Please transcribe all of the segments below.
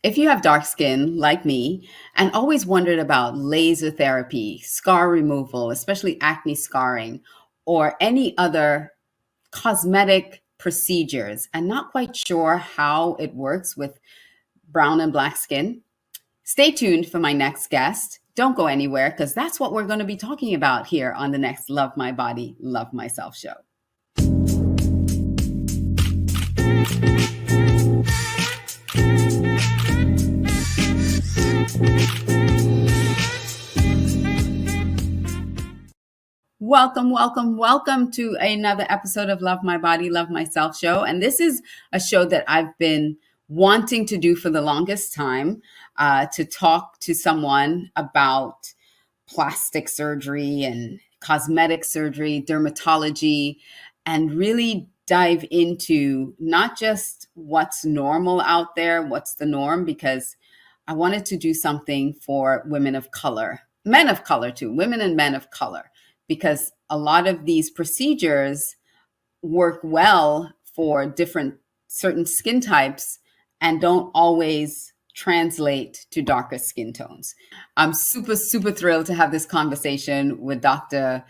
If you have dark skin like me and always wondered about laser therapy, scar removal, especially acne scarring, or any other cosmetic procedures, and not quite sure how it works with brown and black skin, stay tuned for my next guest. Don't go anywhere because that's what we're going to be talking about here on the next Love My Body, Love Myself show. Welcome to another episode of Love My Body, Love Myself show. And this is a show that I've been wanting to do for the longest time, to talk to someone about plastic surgery and cosmetic surgery, dermatology, and really dive into not just what's normal out there, what's the norm, because I wanted to do something for women of color, men of color too, women and men of color, because a lot of these procedures work well for certain skin types and don't always translate to darker skin tones. I'm super thrilled to have this conversation with Dr.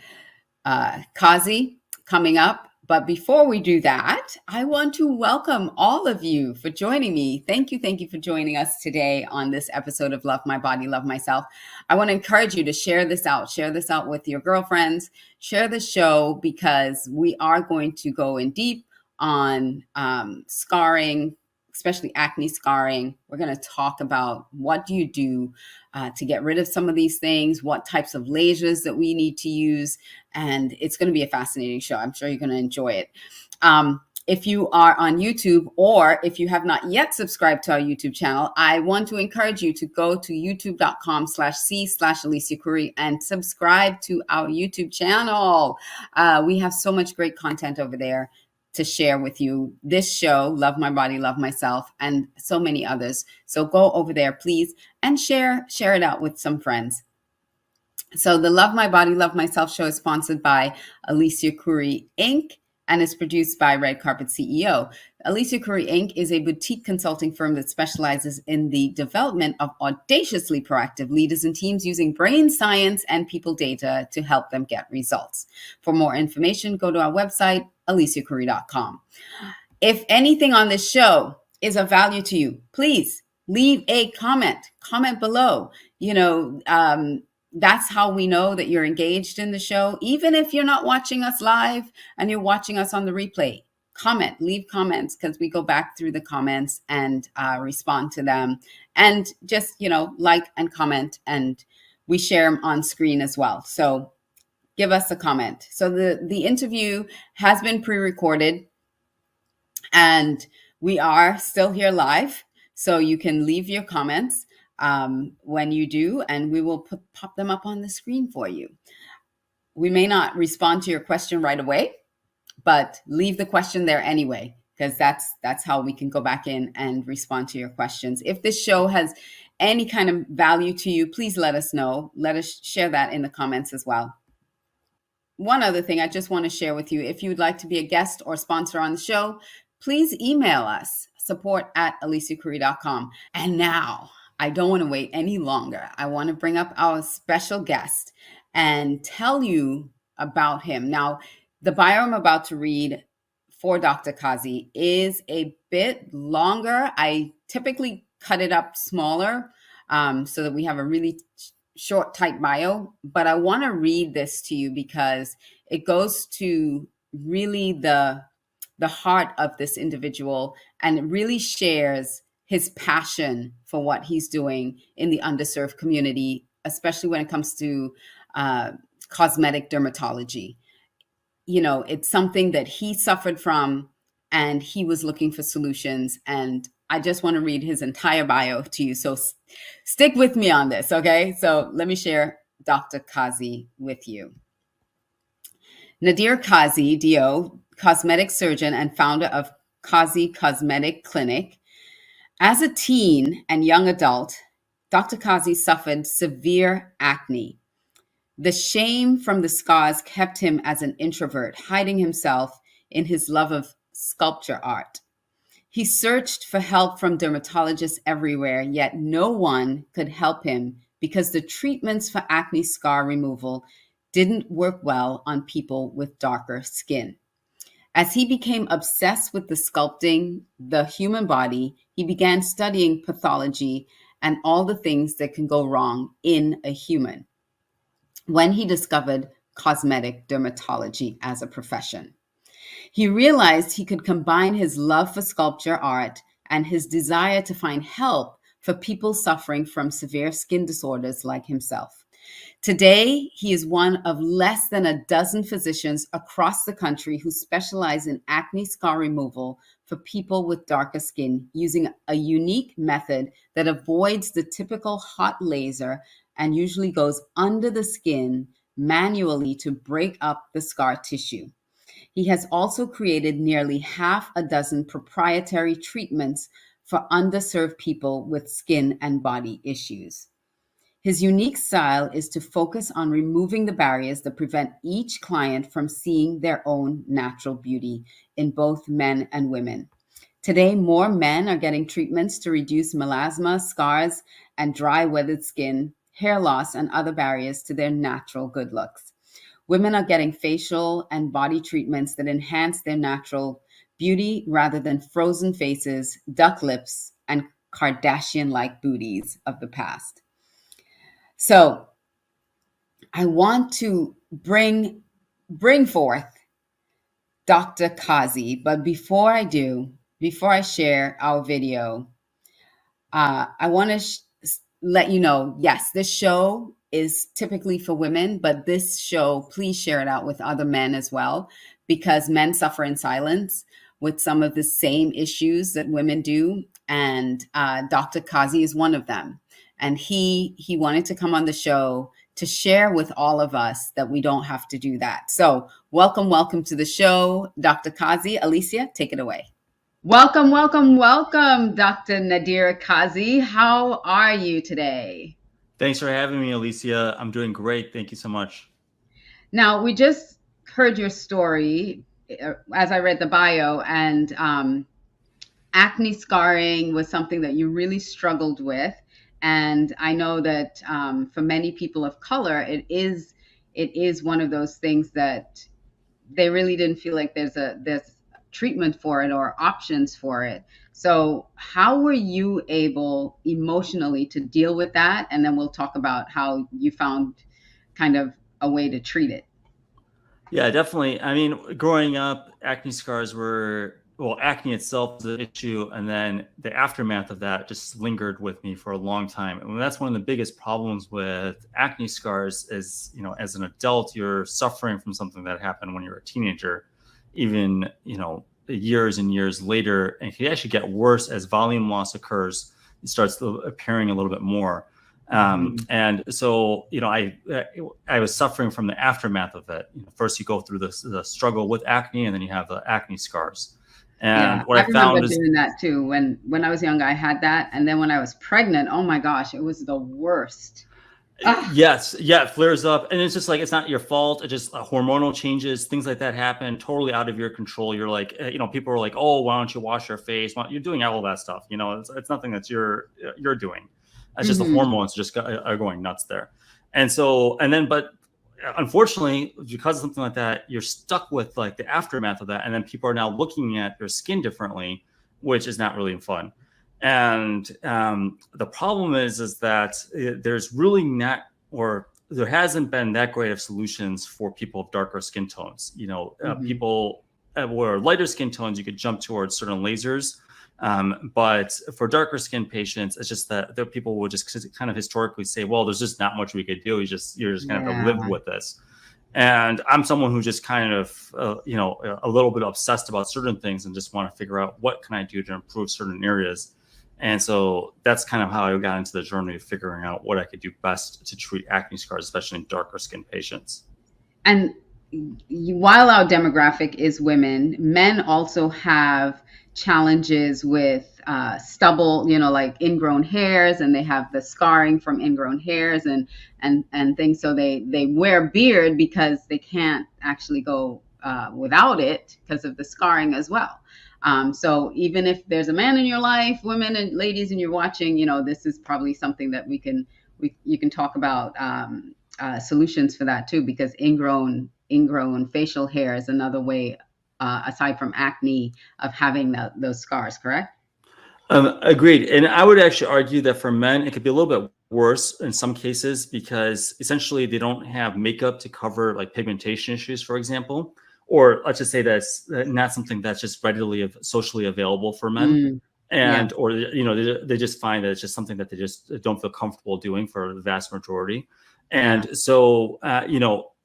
Qazi coming up. But before we do that, I want to welcome all of you for joining me. Thank you for joining us today on this episode of Love My Body, Love Myself. I want to encourage you to share this out with your girlfriends, share the show, because we are going to go in deep on scarring, especially acne scarring. We're going to talk about what do you do to get rid of some of these things, what types of lasers that we need to use. And it's going to be a fascinating show. I'm sure you're going to enjoy it. If you are on YouTube, or if you have not yet subscribed to our YouTube channel, I want to encourage you to go to youtube.com/c/Alicia Couri and subscribe to our YouTube channel. We have so much great content over there to share with you. This show, Love My Body, Love Myself, and so many others. So go over there, please, and share it out with some friends. So the Love My Body, Love Myself show is sponsored by Alicia Couri, Inc., and is produced by Red Carpet CEO. Alicia Couri, Inc. is a boutique consulting firm that specializes in the development of audaciously proactive leaders and teams using brain science and people data to help them get results. For more information, go to our website, aliciacouri.com. If anything on this show is of value to you, please leave a comment below. That's how we know that you're engaged in the show. Even if you're not watching us live and you're watching us on the replay, leave comments, because we go back through the comments and respond to them. And just, like and comment, and we share them on screen as well. So give us a comment. So the interview has been pre-recorded, and we are still here live. So you can leave your comments when you do, and we will pop them up on the screen for you. We may not respond to your question right away, but leave the question there anyway, because that's how we can go back in and respond to your questions. If this show has any kind of value to you, please let us know. Let us share that in the comments as well. One other thing I just want to share with you, if you would like to be a guest or sponsor on the show, please email us, support@aliciacouri.com. And now, I don't want to wait any longer. I want to bring up our special guest and tell you about him. Now, the bio I'm about to read for Dr. Qazi is a bit longer. I typically cut it up smaller so that we have a really short, tight bio. But I want to read this to you because it goes to really the heart of this individual, and it really shares his passion for what he's doing in the underserved community, especially when it comes to cosmetic dermatology. It's something that he suffered from, and he was looking for solutions. And I just want to read his entire bio to you. So stick with me on this, okay? So let me share Dr. Qazi with you. Nadir Qazi, DO, cosmetic surgeon and founder of Qazi Cosmetic Clinic. As a teen and young adult, Dr. Qazi suffered severe acne. The shame from the scars kept him as an introvert, hiding himself in his love of sculpture art. He searched for help from dermatologists everywhere, yet no one could help him because the treatments for acne scar removal didn't work well on people with darker skin. As he became obsessed with the sculpting the human body, he began studying pathology and all the things that can go wrong in a human when he discovered cosmetic dermatology as a profession. He realized he could combine his love for sculpture art and his desire to find help for people suffering from severe skin disorders like himself. Today, he is one of less than a dozen physicians across the country who specialize in acne scar removal for people with darker skin using a unique method that avoids the typical hot laser and usually goes under the skin manually to break up the scar tissue. He has also created nearly half a dozen proprietary treatments for underserved people with skin and body issues. His unique style is to focus on removing the barriers that prevent each client from seeing their own natural beauty in both men and women. Today, more men are getting treatments to reduce melasma, scars, and dry, weathered skin, hair loss, and other barriers to their natural good looks. Women are getting facial and body treatments that enhance their natural beauty rather than frozen faces, duck lips, and Kardashian like booties of the past. So I want to bring forth Dr. Qazi, but before I share our video, I want to let you know, yes, this show is typically for women, but this show, please share it out with other men as well, because men suffer in silence with some of the same issues that women do. And Dr. Qazi is one of them. And he wanted to come on the show to share with all of us that we don't have to do that. So welcome to the show, Dr. Qazi. Alicia, take it away. Welcome, Dr. Nadir Qazi. How are you today? Thanks for having me, Alicia. I'm doing great. Thank you so much. Now, we just heard your story as I read the bio, and acne scarring was something that you really struggled with. And I know that for many people of color, it is one of those things that they really didn't feel like there's treatment for it or options for it. So how were you able emotionally to deal with that? And then we'll talk about how you found kind of a way to treat it. Yeah, definitely. I mean, growing up, acne scars were, well, acne itself was an issue. And then the aftermath of that just lingered with me for a long time. And that's one of the biggest problems with acne scars is, as an adult, you're suffering from something that happened when you were a teenager, even, years and years later. And it can actually get worse as volume loss occurs. It starts appearing a little bit more. And so, I was suffering from the aftermath of it. First, you go through the struggle with acne, and then you have the acne scars. And Yeah, what I I remember found is, doing that too. When I was young, I had that, and then when I was pregnant, oh my gosh, it was the worst. Ah, yes, yeah, it flares up, and it's just like it's not your fault. It just hormonal changes, things like that happen, totally out of your control. You're like, people are like, oh, why don't you wash your face? You're doing all of that stuff. It's nothing that you're doing. It's just the hmm hormones are going nuts there. And so, but unfortunately, because of something like that, you're stuck with like the aftermath of that. And then people are now looking at your skin differently, which is not really fun. And the problem is that there's really not, or there hasn't been that great of solutions for people of darker skin tones. hmm People were lighter skin tones, you could jump towards certain lasers. But for darker skin patients, it's just that people will just kind of historically say, well, there's just not much we could do. You're just going to have to live Yeah. with this. And I'm someone who just kind of, a little bit obsessed about certain things and just want to figure out what can I do to improve certain areas. And so that's kind of how I got into the journey of figuring out what I could do best to treat acne scars, especially in darker skin patients. And while our demographic is women, men also have challenges with stubble, like ingrown hairs, and they have the scarring from ingrown hairs and things. So they wear beard because they can't actually go without it because of the scarring as well. So even if there's a man in your life, women and ladies, and you're watching, this is probably something that you can talk about solutions for that too, because ingrown facial hair is another way, aside from acne, of having those scars. Correct? Agreed. And I would actually argue that for men, it could be a little bit worse in some cases because essentially they don't have makeup to cover like pigmentation issues, for example. Or let's just say that's not something that's just readily socially available for men. Yeah. And, or, they just find that it's just something that they just don't feel comfortable doing for the vast majority. Yeah. And so,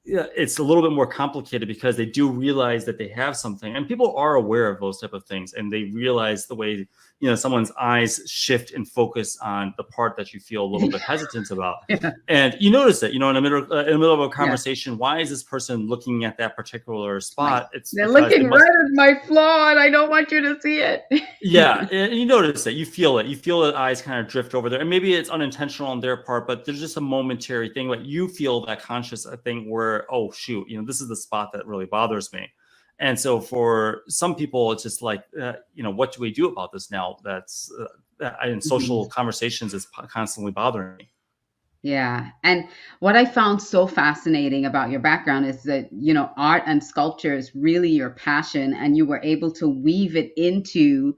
yeah, it's a little bit more complicated because they do realize that they have something, and people are aware of those type of things, and they realize the way someone's eyes shift and focus on the part that you feel a little bit hesitant about. Yeah. And you notice it, in the middle of a Yeah. conversation. Why is this person looking at that particular spot? It's They're because looking right at my flaw, and I don't want you to see it. yeah, and you notice it. You feel it. You feel the eyes kind of drift over there, and maybe it's unintentional on their part, but there's just a momentary thing. But you feel that conscious thing where, oh shoot, this is the spot that really bothers me. And so for some people, it's just like, what do we do about this now? That's in social conversations is constantly bothering me. Yeah. And what I found so fascinating about your background is that, art and sculpture is really your passion, and you were able to weave it into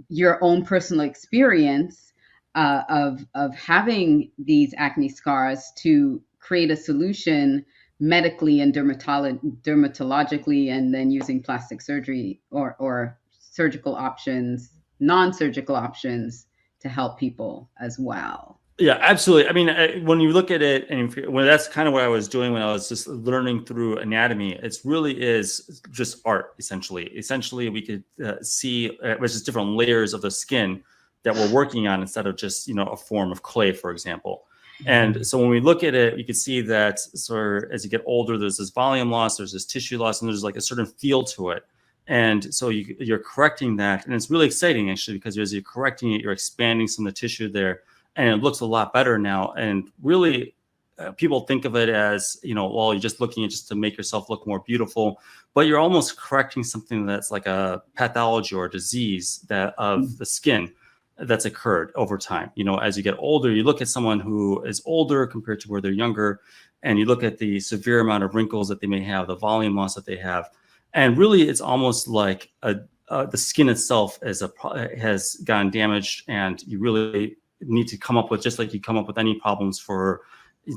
your own personal experience of having these acne scars to create a solution medically and dermatologically, and then using plastic surgery or surgical options, non-surgical options, to help people as well. Yeah, absolutely. I mean, when you look at it, and when that's kind of what I was doing when I was just learning through anatomy, it really is just art, essentially. Essentially, we could see which is different layers of the skin that we're working on instead of just a form of clay, for example. And so when we look at it, you can see that as you get older, there's this volume loss, there's this tissue loss, and there's like a certain feel to it. And so you're correcting that, and it's really exciting actually, because as you're correcting it, you're expanding some of the tissue there. And it looks a lot better now. And really, people think of it as, well, you're just looking at just to make yourself look more beautiful, but you're almost correcting something that's like a pathology or a disease of the skin that's occurred over time. As you get older, you look at someone who is older compared to where they're younger, and you look at the severe amount of wrinkles that they may have, the volume loss that they have. And really, it's almost like the skin itself has gotten damaged, and you really need to come up with, just like you come up with any problems for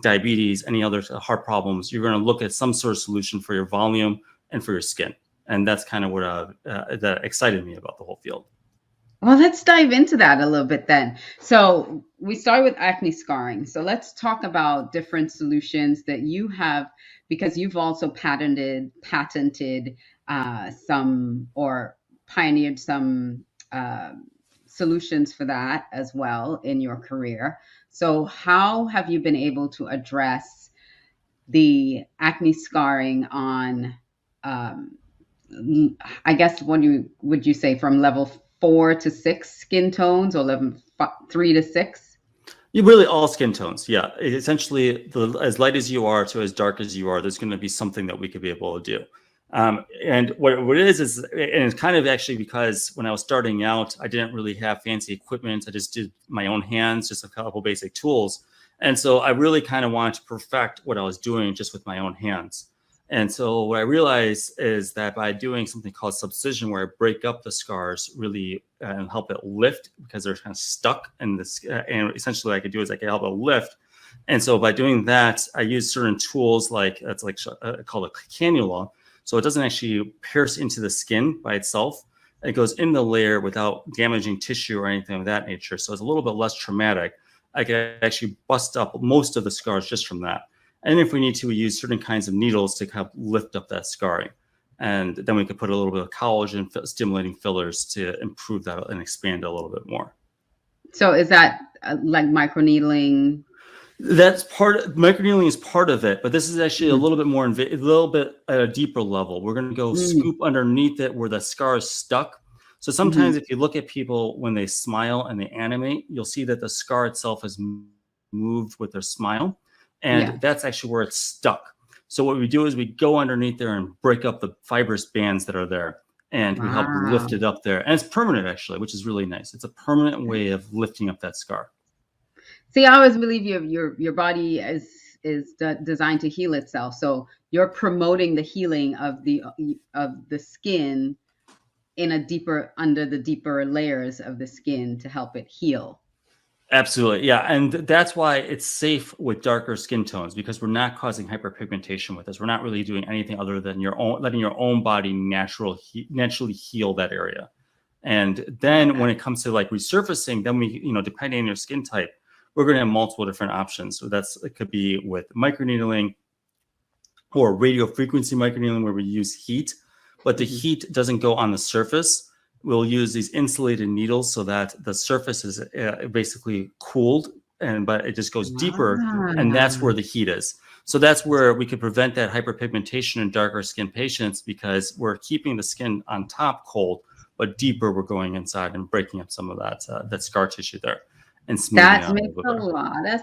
diabetes, any other heart problems, you're going to look at some sort of solution for your volume and for your skin. And that's kind of what that excited me about the whole field. Well, let's dive into that a little bit then. So we started with acne scarring. So let's talk about different solutions that you have, because you've also patented some, or pioneered some solutions for that as well in your career. So how have you been able to address the acne scarring on, I guess, would you say from level 4 to 6 skin tones, or level 3 to 6? You really all skin tones. Yeah. Essentially, as light as you are to as dark as you are, there's going to be something that we could be able to do. And what it is, and it's kind of actually because when I was starting out, I didn't really have fancy equipment. I just did my own hands, just a couple basic tools. And so I really kind of wanted to perfect what I was doing just with my own hands. And so what I realized is that by doing something called subcision, where I break up the scars really and help it lift, because they're kind of stuck in this, and essentially what I could do is I could help it lift. And so by doing that, I use certain tools called a cannula. So it doesn't actually pierce into the skin by itself. It goes in the layer without damaging tissue or anything of that nature. So it's a little bit less traumatic. I can actually bust up most of the scars just from that. And if we need to, we use certain kinds of needles to kind of lift up that scarring. And then we could put a little bit of collagen stimulating fillers to improve that and expand it a little bit more. So is that like microneedling? That's microneedling is part of it, but this is actually a little bit more, a little bit at a deeper level. We're going to go scoop underneath it where the scar is stuck. So sometimes if you look at people when they smile and they animate, you'll see that the scar itself has moved with their smile. And that's actually where it's stuck. So what we do is we go underneath there and break up the fibrous bands that are there. and we help lift Wow. it up there. And it's permanent, actually, which is really nice. It's a permanent way of lifting up that scar. See, I always believe your body is designed to heal itself. So you're promoting the healing of the skin in a deeper under the deeper layers of the skin to help it heal. Absolutely. Yeah. And that's why it's safe with darker skin tones, because we're not causing hyperpigmentation with this. We're not really doing anything other than letting your own body naturally heal that area. And then when it comes to like resurfacing, then we, depending on your skin type, we're going to have multiple different options. So it could be with microneedling or radio frequency microneedling, where we use heat, but the heat doesn't go on the surface. We'll use these insulated needles so that the surface is basically cooled, but it just goes deeper, and that's where the heat is. So that's where we could prevent that hyperpigmentation in darker skin patients, because we're keeping the skin on top cold, but deeper we're going inside and breaking up some of that scar tissue there and smoothing That out makes a a little bit. lot of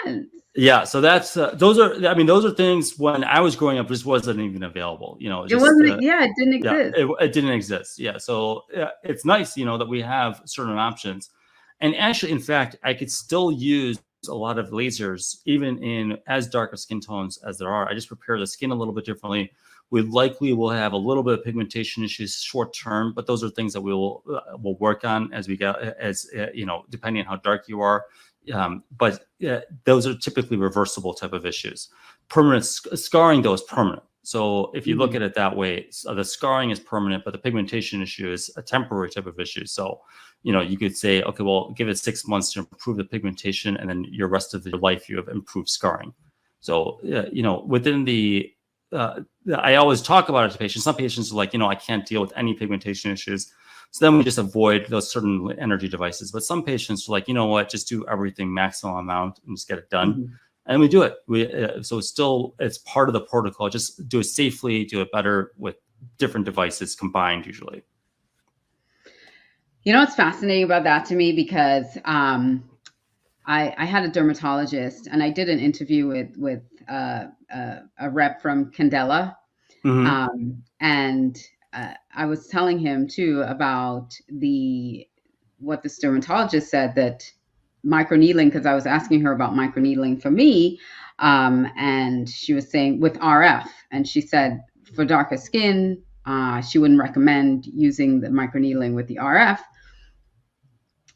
sense. Yeah, so that's those are things when I was growing up just wasn't even available. It Just wasn't, yeah, it didn't yeah, exist. it didn't exist. Yeah, so it's nice, that we have certain options. And actually, in fact, I could still use a lot of lasers, even in as dark of skin tones as there are. I just prepare the skin a little bit differently. We likely will have a little bit of pigmentation issues short term, but those are things that we'll work on as we go, depending on how dark you are. But those are typically reversible type of issues. Permanent scarring, though, is permanent. So if you look at it that way, the scarring is permanent, but the pigmentation issue is a temporary type of issue. So, you could say, okay, well, give it 6 months to improve the pigmentation, and then your rest of your life, you have improved scarring. So, within I always talk about it to patients. Some patients are like, I can't deal with any pigmentation issues. So then we just avoid those certain energy devices. But some patients are like, you know what, just do everything maximum amount and just get it done. And we do it. So it's part of the protocol. Just do it safely, do it better with different devices combined usually. What's fascinating about that to me, because I had a dermatologist, and I did an interview with a rep from Candela, and I was telling him too about what this dermatologist said, that microneedling, because I was asking her about microneedling for me, and she was saying with RF, and she said for darker skin, she wouldn't recommend using the microneedling with the RF.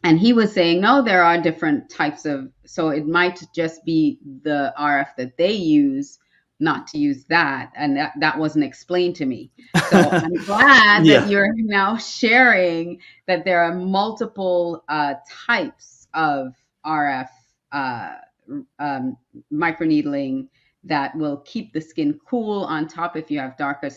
And he was saying, no, there are different types of, so it might just be the RF that they use, not to use that. And that wasn't explained to me. So I'm glad that you're now sharing that there are multiple types of RF microneedling that will keep the skin cool on top if you have darker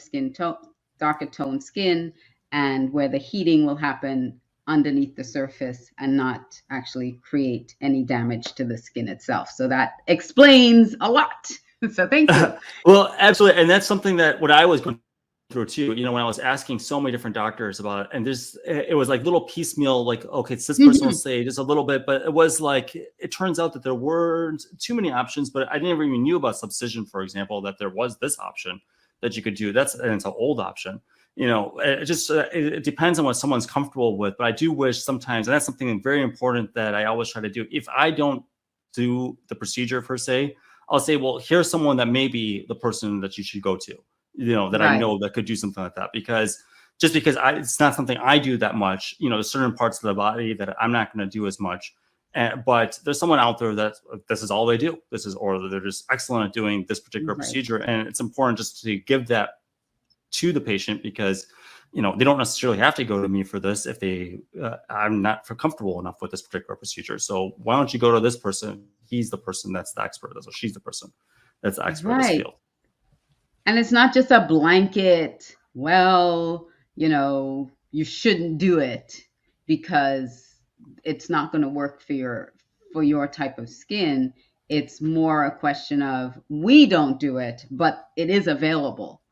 toned skin, and where the heating will happen underneath the surface and not actually create any damage to the skin itself. So that explains a lot. So thank you. Well, absolutely. And that's something that what I was going through too, when I was asking so many different doctors about it, and it was like little piecemeal, like, okay, this person will say just a little bit, but it was like, it turns out that there weren't too many options, but I never even knew about subcision, for example, that there was this option that you could do. And it's an old option. It depends on what someone's comfortable with. But I do wish sometimes, and that's something very important that I always try to do. If I don't do the procedure per se, I'll say, well, here's someone that may be the person that you should go to, that I know that could do something like that. Because it's not something I do that much, there's certain parts of the body that I'm not going to do as much. But there's someone out there that this is all they do. Or they're just excellent at doing this particular procedure. And it's important just to give that to the patient, because they don't necessarily have to go to me for this if I'm not comfortable enough with this particular procedure. So why don't you go to this person? He's the person that's the expert, or she's the person that's the expert in this field. And it's not just a blanket, well, you shouldn't do it because it's not going to work for your type of skin. It's more a question of, we don't do it, but it is available.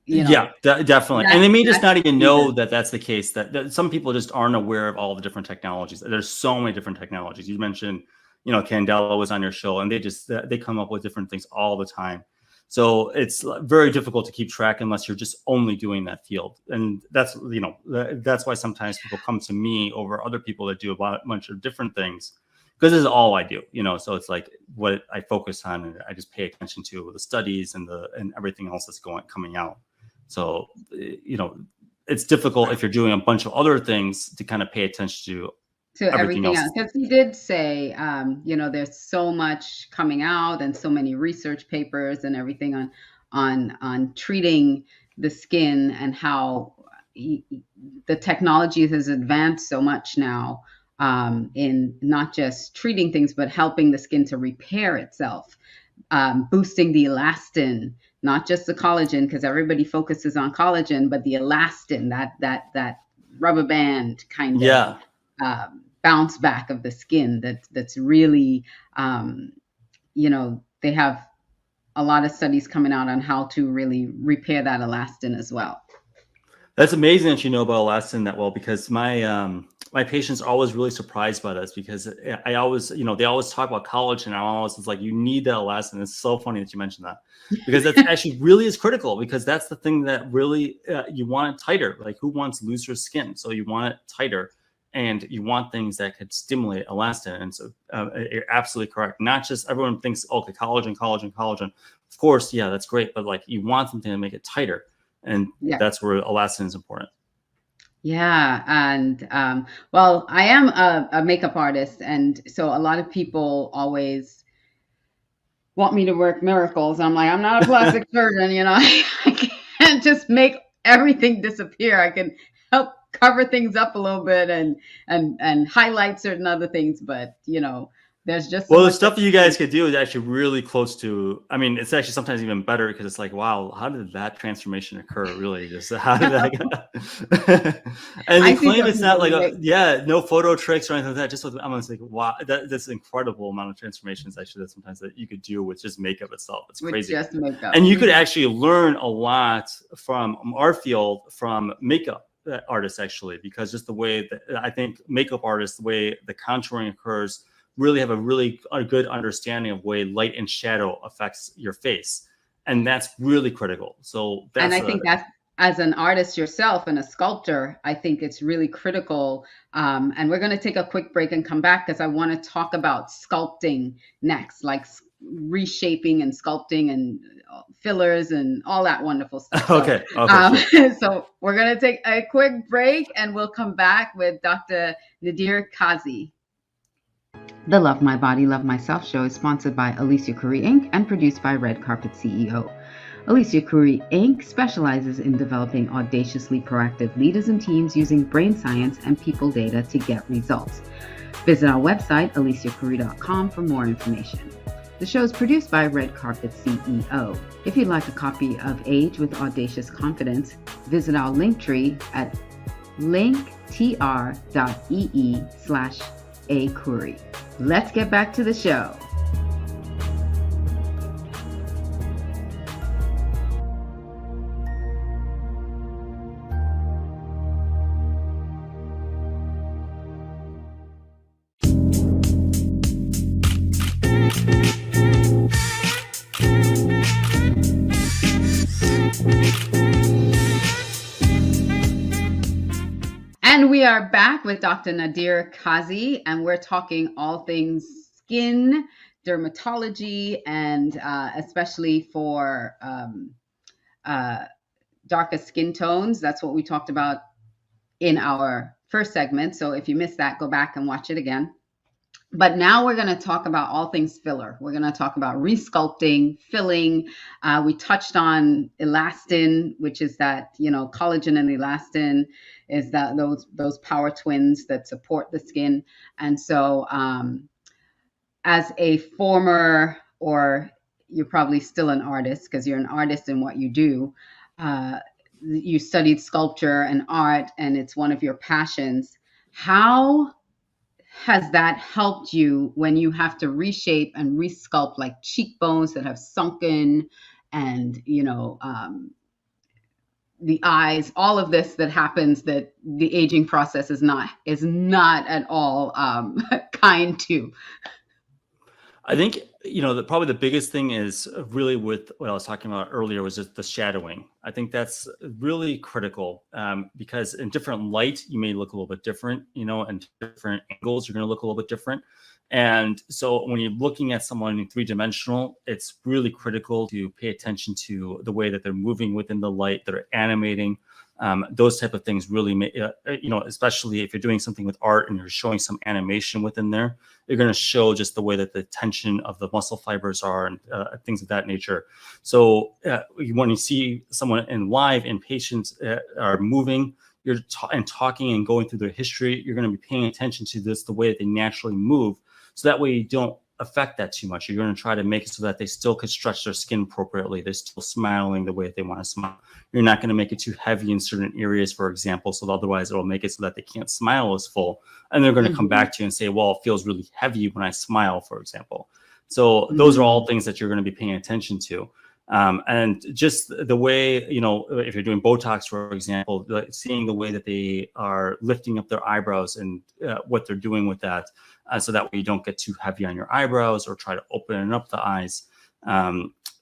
Definitely. And they may just not even know that that's the case, that some people just aren't aware of all the different technologies. There's so many different technologies. You mentioned, Candela was on your show, and they come up with different things all the time. So it's very difficult to keep track unless you're just only doing that field. And that's, that's why sometimes people come to me over other people that do a bunch of different things, because this is all I do, so it's like what I focus on, and I just pay attention to the studies and everything else that's coming out. So, it's difficult if you're doing a bunch of other things to kind of pay attention to everything else. Because he did say, there's so much coming out and so many research papers and everything on treating the skin, and how the technology has advanced so much now in not just treating things, but helping the skin to repair itself, boosting the elastin, not just the collagen, because everybody focuses on collagen, but the elastin, that rubber band kind of bounce back of the skin that's really, they have a lot of studies coming out on how to really repair that elastin as well. That's amazing that you know about elastin that well, because my patients are always really surprised by this, because I always, they always talk about collagen, and I always, it's like, you need that elastin. It's so funny that you mentioned that, because that's actually really is critical, because that's the thing that really, you want it tighter. Like, who wants looser skin? So you want it tighter, and you want things that could stimulate elastin. And so you're absolutely correct. Not just everyone thinks, okay, collagen. Of course, yeah, that's great. But like, you want something to make it tighter. And that's where elastin is important. Yeah. And well, I am a makeup artist. And so a lot of people always want me to work miracles. I'm like, I'm not a plastic surgeon, I can't just make everything disappear. I can help cover things up a little bit and highlight certain other things. But, there's just the stuff that you guys could do is actually really close to, I mean, it's actually sometimes even better, because it's like, wow, how did that transformation occur? Really, just how did that and they claim it's not like no photo tricks or anything like that. Just with, I'm gonna say, wow, that's an incredible amount of transformations actually that sometimes that you could do with just makeup itself. It's crazy. Just makeup. And you could actually learn a lot from our field, from makeup artists actually, because just the way that I think makeup artists, the way the contouring occurs, really have a good understanding of way light and shadow affects your face. And that's really critical. So that's, and I think that as an artist yourself and a sculptor, I think it's really critical. And we're going to take a quick break and come back, because I want to talk about sculpting next, like reshaping and sculpting and fillers and all that wonderful stuff. Okay. Sure. So we're going to take a quick break, and we'll come back with Dr. Nadir Qazi. The Love My Body, Love Myself show is sponsored by Alicia Couri, Inc. and produced by Red Carpet CEO. Alicia Couri, Inc. specializes in developing audaciously proactive leaders and teams using brain science and people data to get results. Visit our website, aliciacouri.com, for more information. The show is produced by Red Carpet CEO. If you'd like a copy of Age with Audacious Confidence, visit our link tree at linktr.ee/acoury. Let's get back to the show. And we are back with Dr. Nadir Qazi, and we're talking all things skin, dermatology, and especially for darker skin tones. That's what we talked about in our first segment. So if you missed that, go back and watch it again. But now we're going to talk about all things filler. We're going to talk about resculpting, filling. We touched on elastin, which is that, collagen and elastin is that those power twins that support the skin. And so as a former, or you're probably still an artist, because you're an artist in what you do, you studied sculpture and art, and it's one of your passions. How has that helped you when you have to reshape and resculpt, like cheekbones that have sunken, and the eyes, all of this that happens, that the aging process is not at all kind to? I think, probably the biggest thing is really with what I was talking about earlier was just the shadowing. I think that's really critical, because in different light, you may look a little bit different, and different angles, you're going to look a little bit different. And so when you're looking at someone in three-dimensional, it's really critical to pay attention to the way that they're moving within the light, that are animating. Those type of things really especially if you're doing something with art and you're showing some animation within there, you're going to show just the way that the tension of the muscle fibers are, and things of that nature. So when you see someone in live and patients are moving, you're talking and going through their history, you're going to be paying attention to this, the way that they naturally move. So that way you don't affect that too much. You're going to try to make it so that they still could stretch their skin appropriately. They're still smiling the way that they want to smile. You're not going to make it too heavy in certain areas, for example, so otherwise it'll make it so that they can't smile as full. And they're going to come back to you and say, well, it feels really heavy when I smile, for example. So those are all things that you're going to be paying attention to. And just the way, if you're doing Botox, for example, seeing the way that they are lifting up their eyebrows and what they're doing with that, so that way you don't get too heavy on your eyebrows or try to open up the eyes.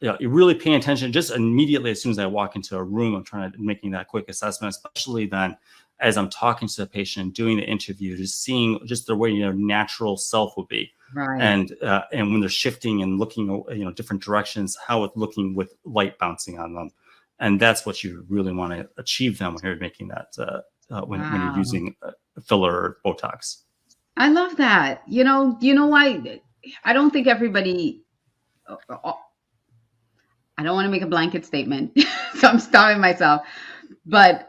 You're really paying attention just immediately as soon as I walk into a room. I'm trying to making that quick assessment, especially then as I'm talking to the patient and doing the interview, just seeing just the way your natural self would be. Right. And when they're shifting and looking, different directions, how it's looking with light bouncing on them. And that's what you really want to achieve them when you're making that, when you're using filler or Botox. I love that. You know why? I don't think everybody, I don't want to make a blanket statement, so I'm stopping myself. But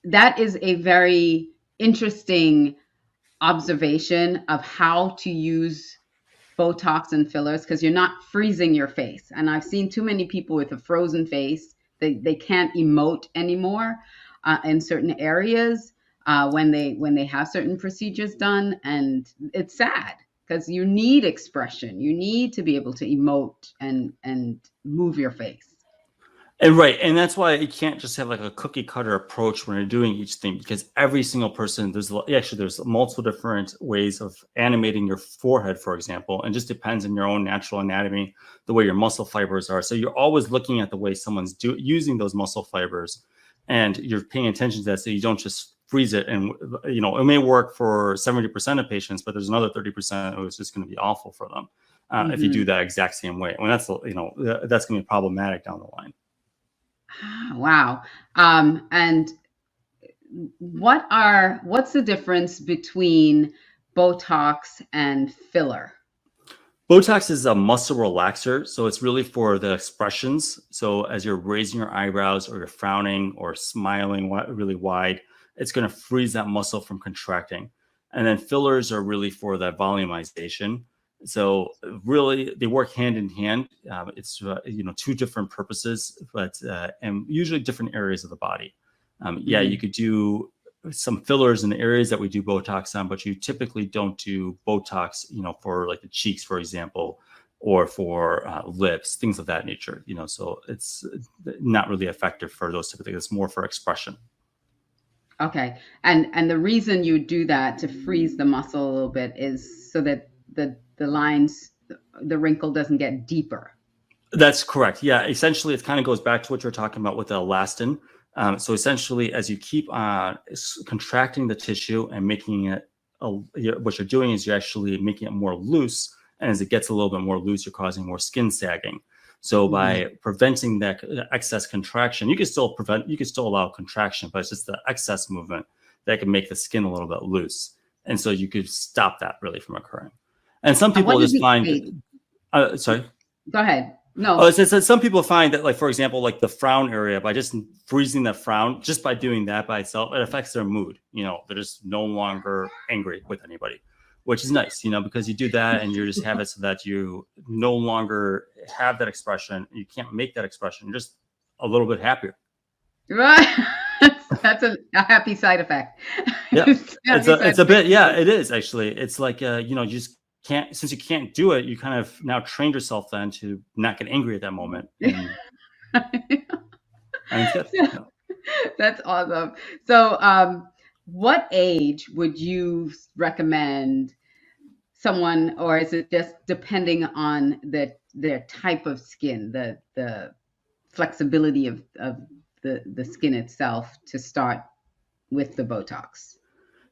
that is a very interesting observation of how to use Botox and fillers, because you're not freezing your face. And I've seen too many people with a frozen face. They can't emote anymore in certain areas when they have certain procedures done. And it's sad because you need expression. You need to be able to emote and move your face. And right. And that's why you can't just have like a cookie cutter approach when you're doing each thing, because every single person, there's multiple different ways of animating your forehead, for example, and just depends on your own natural anatomy, the way your muscle fibers are. So you're always looking at the way someone's using those muscle fibers, and you're paying attention to that. So you don't just freeze it. And, it may work for 70% of patients, but there's another 30% who is just going to be awful for them if you do that exact same way. Well, that's going to be problematic down the line. Wow. And what's the difference between Botox and filler? Botox is a muscle relaxer, so it's really for the expressions. So as you're raising your eyebrows or you're frowning or smiling really wide, it's going to freeze that muscle from contracting. And then fillers are really for that volumization. So really, they work hand in hand. It's two different purposes, but and usually different areas of the body. You could do some fillers in the areas that we do Botox on, but you typically don't do Botox, for like the cheeks, for example, or for lips, things of that nature. So it's not really effective for those type of things. It's more for expression. Okay, and the reason you do that to freeze the muscle a little bit is so that the lines, the wrinkle doesn't get deeper. That's correct. Yeah, essentially, it kind of goes back to what you're talking about with the elastin. So essentially, as you keep contracting the tissue and making it, what you're doing is you're actually making it more loose. And as it gets a little bit more loose, you're causing more skin sagging. So by preventing that excess contraction, you can still allow contraction, but it's just the excess movement that can make the skin a little bit loose. And so you could stop that really from occurring. And some people just find, sorry. Go ahead. No. Oh, some people find that, like, for example, like the frown area, by just freezing the frown, just by doing that by itself, it affects their mood. They're just no longer angry with anybody, which is nice, because you do that and you just have it so that you no longer have that expression. You can't make that expression. You're just a little bit happier. Right. That's a happy side effect. Yeah, it's a bit. Yeah, it is actually. It's like, you just can't, since you can't do it, you kind of now trained yourself then to not get angry at that moment. And that's awesome. So, what age would you recommend someone, or is it just depending on their type of skin, the flexibility of the skin itself to start with the Botox?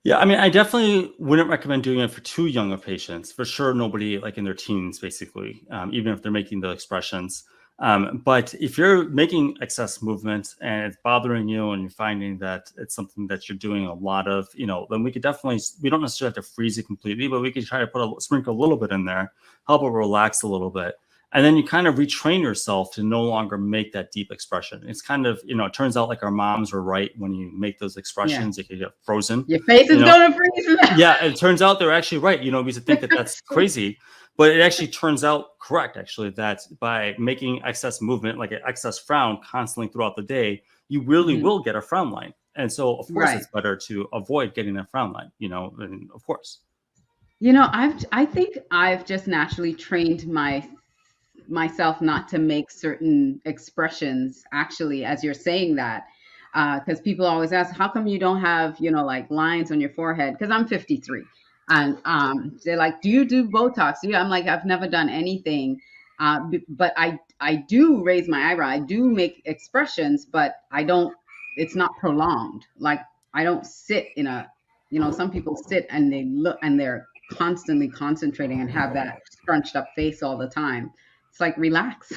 Yeah, I mean, I definitely wouldn't recommend doing it for too young of patients. For sure, nobody like in their teens, basically, even if they're making the expressions. But if you're making excess movement and it's bothering you and you're finding that it's something that you're doing a lot of, then we could definitely, we don't necessarily have to freeze it completely, but we could try to sprinkle a little bit in there, help it relax a little bit. And then you kind of retrain yourself to no longer make that deep expression. It's kind of, it turns out like our moms were right. When you make those Yeah. expressions, it could get frozen. Your face is going to freeze. Yeah, it turns out they're actually right. We used to think that that's crazy, but it actually turns out correct, actually, that by making excess movement, like an excess frown constantly throughout the day, you really will get a frown line. And so, of course, Right. it's better to avoid getting that frown line, and of course. I think I've just naturally trained myself not to make certain expressions, actually, as you're saying that, because people always ask, how come you don't have, like lines on your forehead? Because I'm 53, and they're like, do you do Botox? Yeah, I'm like, I've never done anything, but I do raise my eyebrow, I do make expressions, but I don't, it's not prolonged. Like, I don't sit in a, some people sit and they look and they're constantly concentrating and have that scrunched up face all the time. It's like, relax.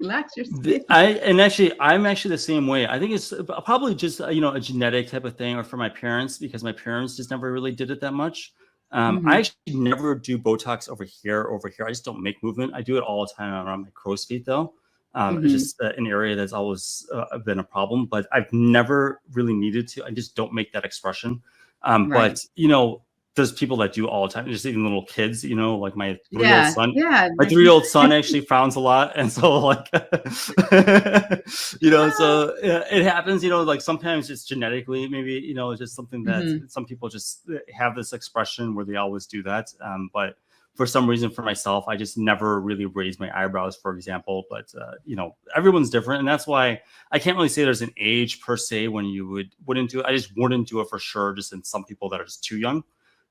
Relax your skin. I'm actually the same way. I think it's probably just a genetic type of thing, or for my parents, because my parents just never really did it that much. I actually never do Botox over here. I just don't make movement. I do it all the time around my crow's feet, though. It's just an area that's always been a problem, but I've never really needed to. I just don't make that expression. Right. But there's people that do all the time, just even little kids, like my 3-year-old son. Yeah. My 3-year-old son actually frowns a lot. And so like, so it happens, like sometimes it's genetically, maybe, it's just something that some people just have this expression where they always do that. But for some reason, for myself, I just never really raised my eyebrows, for example. But, everyone's different. And that's why I can't really say there's an age per se when you wouldn't do it. I just wouldn't do it for sure, just in some people that are just too young.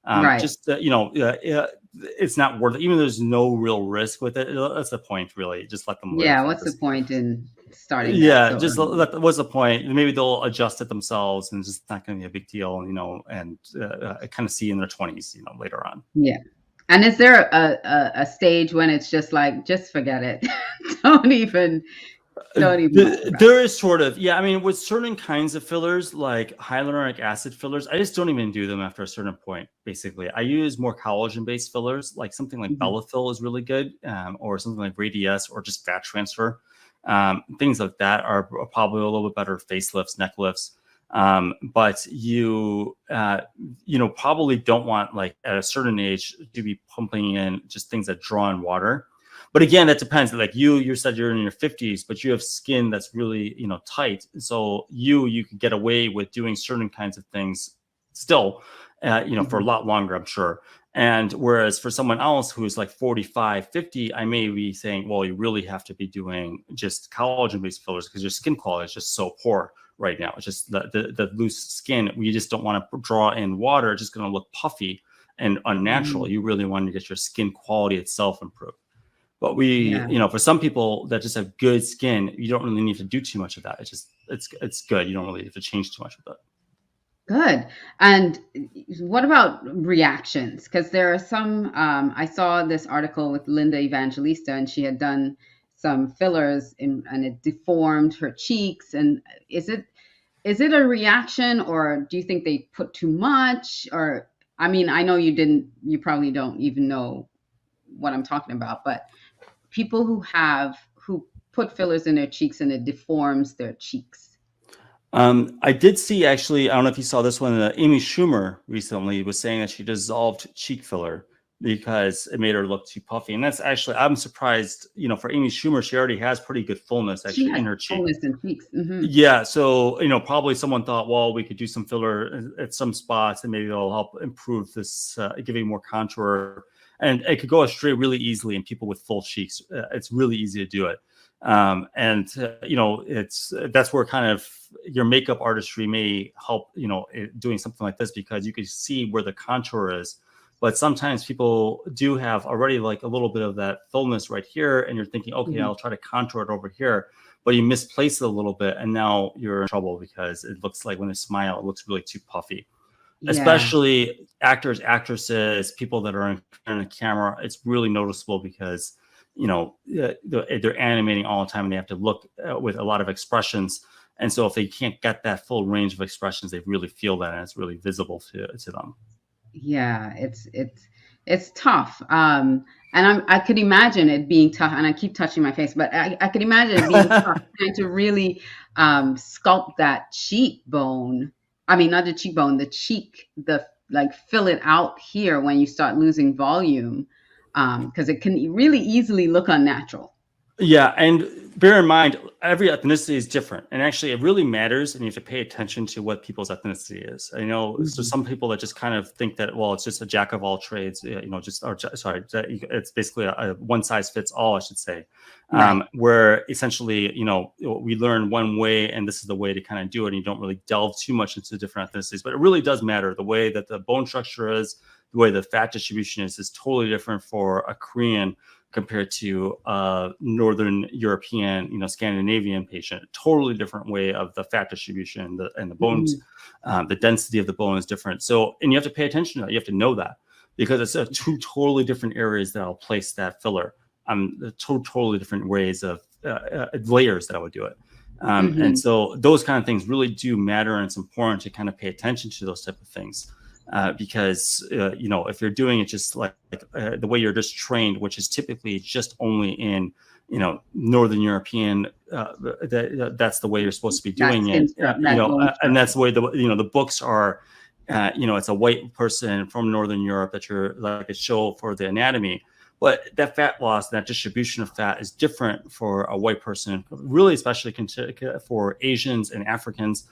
Right. Just it's not worth it. Even though there's no real risk with it. That's the point, really. Just let them live. Yeah. What's the point in starting? Yeah. Just what's the point? Maybe they'll adjust it themselves, and it's just not going to be a big deal. And kind of see in their 20s, later on. Yeah. And is there a stage when it's just like, just forget it? Don't even. There is sort of, yeah. I mean, with certain kinds of fillers, like hyaluronic acid fillers, I just don't even do them after a certain point. Basically, I use more collagen-based fillers, like something like Bellafill is really good, or something like Radius, or just fat transfer. Things like that are probably a little bit better facelifts, neck lifts. But you probably don't want, like at a certain age, to be pumping in just things that draw in water. But again, that depends. Like you said you're in your 50s, but you have skin that's really, tight. So you could get away with doing certain kinds of things still, for a lot longer, I'm sure. And whereas for someone else who's like 45, 50, I may be saying, well, you really have to be doing just collagen-based fillers because your skin quality is just so poor right now. It's just the loose skin. We just don't want to draw in water. It's just going to look puffy and unnatural. You really want to get your skin quality itself improved. But for some people that just have good skin, you don't really need to do too much of that. It's good. You don't really have to change too much of that. Good. And what about reactions? Because there are some, I saw this article with Linda Evangelista, and she had done some fillers and it deformed her cheeks. And is it a reaction, or do you think they put too much? Or, I mean, I know you probably don't even know what I'm talking about, but people who put fillers in their cheeks and it deforms their cheeks. I did see, actually, I don't know if you saw this one, Amy Schumer recently was saying that she dissolved cheek filler because it made her look too puffy. And that's actually, I'm surprised, for Amy Schumer, she already has pretty good fullness actually in her cheek. Fullness in cheeks. Yeah. So, probably someone thought, well, we could do some filler at some spots and maybe it'll help improve this, giving more contour. And it could go astray really easily in people with full cheeks. It's really easy to do it. That's where kind of your makeup artistry may help, doing something like this, because you can see where the contour is. But sometimes people do have already like a little bit of that fullness right here, and you're thinking, okay, I'll try to contour it over here, but you misplace it a little bit, and now you're in trouble because it looks like when they smile, it looks really too puffy. Yeah. Especially actors, actresses, people that are in a camera, it's really noticeable because they're animating all the time and they have to look with a lot of expressions. And so if they can't get that full range of expressions, they really feel that, and it's really visible to them. Yeah, it's tough. And I could imagine it being tough, and I keep touching my face, but I could imagine it being tough trying to really sculpt that cheekbone. I mean, not the cheekbone, the cheek, the like fill it out here when you start losing volume, because it can really easily look unnatural. Yeah, and bear in mind, every ethnicity is different, and actually, it really matters, and you have to pay attention to what people's ethnicity is. I know so Mhm. some people that just kind of think that, well, it's just a jack of all trades, it's basically a one size fits all, I should say, Right. where essentially, we learn one way, and this is the way to kind of do it, and you don't really delve too much into different ethnicities, but it really does matter. The way that the bone structure is, the way the fat distribution is totally different for a Korean compared to Northern European, Scandinavian patient. Totally different way of the fat distribution and the bones. Mhm. The density of the bone is different. So, and you have to pay attention to that. You have to know that because it's two totally different areas that I'll place that filler. Totally different ways of layers that I would do it. And Mhm. so those kind of things really do matter, and it's important to kind of pay attention to those type of things. Because if you're doing it just like the way you're just trained, which is typically just only in Northern European, that's the way you're supposed to be That doing skin it. structure, that bone And that's structure. the way the books are. It's a white person from Northern Europe that you're like a show for the anatomy. But that fat loss, that distribution of fat is different for a white person, really, especially for Asians and Africans,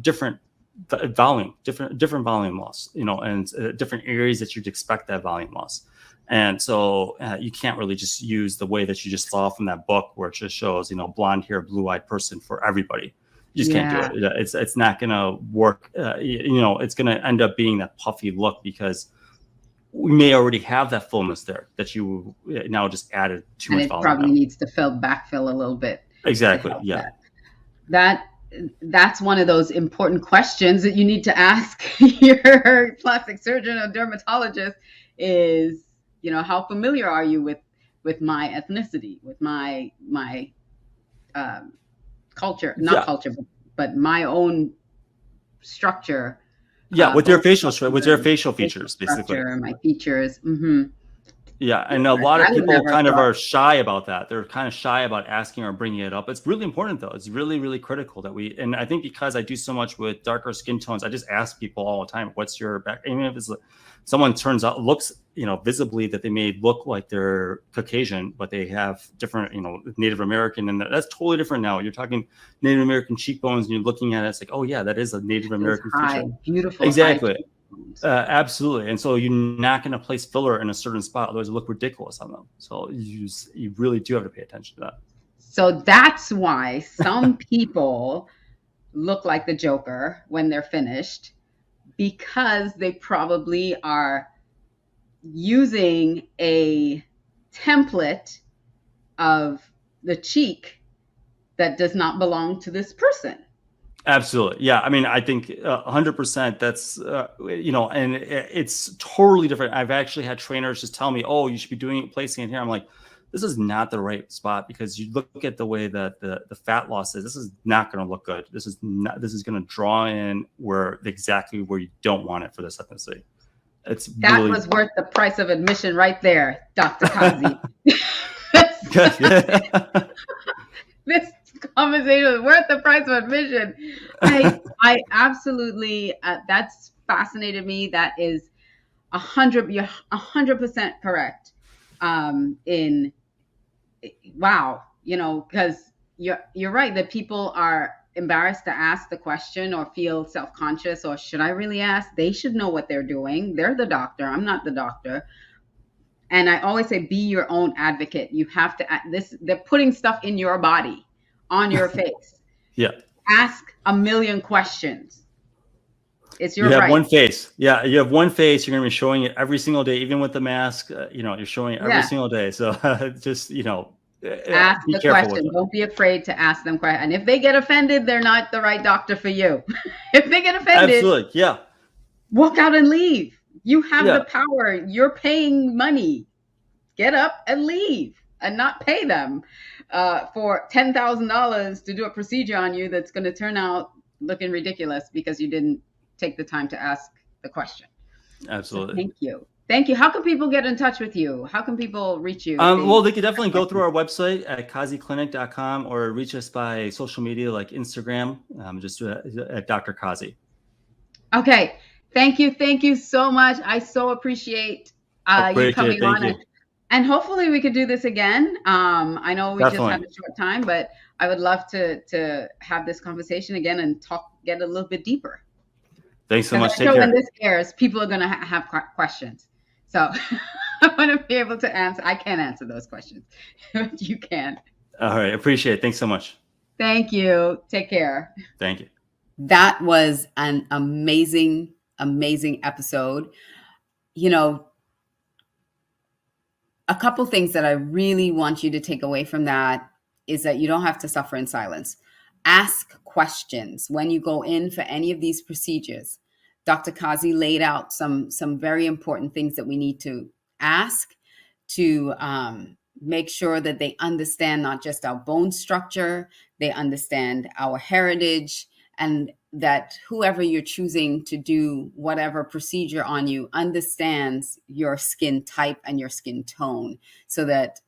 different volume, different volume loss, and different areas that you'd expect that volume loss. And so you can't really just use the way that you just saw from that book where it just shows, blonde hair, blue-eyed person for everybody. You just can't do Yeah. it. It's not going to work. It's going to end up being that puffy look because we may already have that fullness there that you now just added too And much it volume probably on. needs to backfill a little bit to Exactly. help Yeah. that. That that's one of those important questions that you need to ask your plastic surgeon or dermatologist is, how familiar are you with my ethnicity, with my um, culture, not Yeah. culture, but my own structure, Yeah. With your bone facial, with your structure, facial facial features, basically. structure, my features. Hmm. Yeah, and a lot of I would people never have kind of thought. are shy about that. They're kind of shy about asking or bringing it up. It's really important, though. It's really, really critical that and I think because I do so much with darker skin tones, I just ask people all the time, "What's your back?" Even if it's someone turns out looks, visibly that they may look like they're Caucasian, but they have different, Native American, and that's totally different now. You're talking Native American cheekbones, and you're looking at it, it's like, oh yeah, that is a Native Those American high, feature. beautiful high Exactly. cheekbones. Absolutely. And so you're not going to place filler in a certain spot, otherwise it look ridiculous on them. So you really do have to pay attention to that. So that's why some people look like the Joker when they're finished, because they probably are using a template of the cheek that does not belong to this person. Absolutely. Yeah. I mean, I think 100% that's, and it's totally different. I've actually had trainers just tell me, oh, you should be placing it here. I'm like, this is not the right spot because you look at the way that the fat loss is. This is not going to look good. This is going to draw in exactly where you don't want it for this ethnicity. It's That really was worth the price of admission right there, Dr. Qazi. good. This conversation is worth the price of admission. I absolutely, that's fascinated me. That is you're 100% correct. In Wow, because you're right that people are embarrassed to ask the question or feel self-conscious, or should I really ask? They should know what they're doing. They're the doctor. I'm not the doctor. And I always say, be your own advocate. You have to they're putting stuff in your body, on your face. Yeah. Ask a million questions. It's You your have right. one face. Yeah, you have one face. You're going to be showing it every single day, even with the mask. You're showing it every Yeah. single day. So just Ask be the careful with question. them. Don't be afraid to ask them questions. And if they get offended, they're not the right doctor for you. If they get offended, Absolutely. Yeah. walk out and leave. You have the Yeah. power. You're paying money. Get up and leave and not pay them for $10,000 to do a procedure on you that's going to turn out looking ridiculous because you didn't take the time to ask the question. So Absolutely. thank you. Thank you. How can people get in touch with you? How can people reach you if Well, they they could have definitely go through questions? our website at kaziclinic.com or reach us by social media like Instagram, just at Dr. Qazi. Okay. Thank you. Thank you so much. I so appreciate you Appreciate coming it. Thank on, you. and hopefully we could do this again. I know we just had Definitely. a short time, but I would love to have this conversation again and get a little bit deeper. Thanks so Because much. I Take know when care. this airs, people are going to have questions. So I want to be able to answer. I can't answer those questions, but you can. All right. Appreciate it. Thanks so much. Thank you. Take care. Thank you. That was an amazing, amazing episode. You know, a couple things that I really want you to take away from that is that you don't have to suffer in silence. Ask questions when you go in for any of these procedures. Dr. Qazi laid out some very important things that we need to ask to make sure that they understand not just our bone structure, they understand our heritage, and that whoever you're choosing to do whatever procedure on you understands your skin type and your skin tone, so that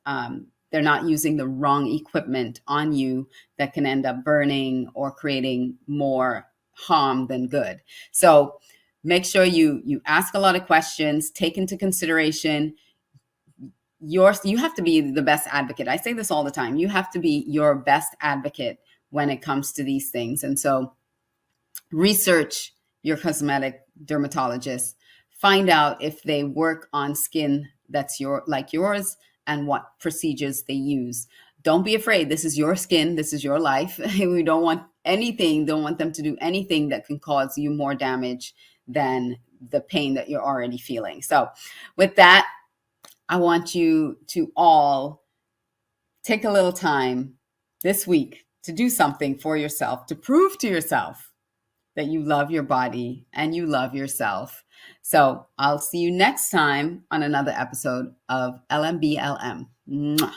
they're not using the wrong equipment on you that can end up burning or creating more harm than good. So make sure you ask a lot of questions, take into consideration you have to be the best advocate. I say this all the time. You have to be your best advocate when it comes to these things. And so research your cosmetic dermatologist, find out if they work on skin that's like yours and what procedures they use. Don't be afraid. This is your skin. This is your life. We don't want them to do anything that can cause you more damage than the pain that you're already feeling. So with that, I want you to all take a little time this week to do something for yourself, to prove to yourself that you love your body and you love yourself. So I'll see you next time on another episode of LMBLM. Mwah.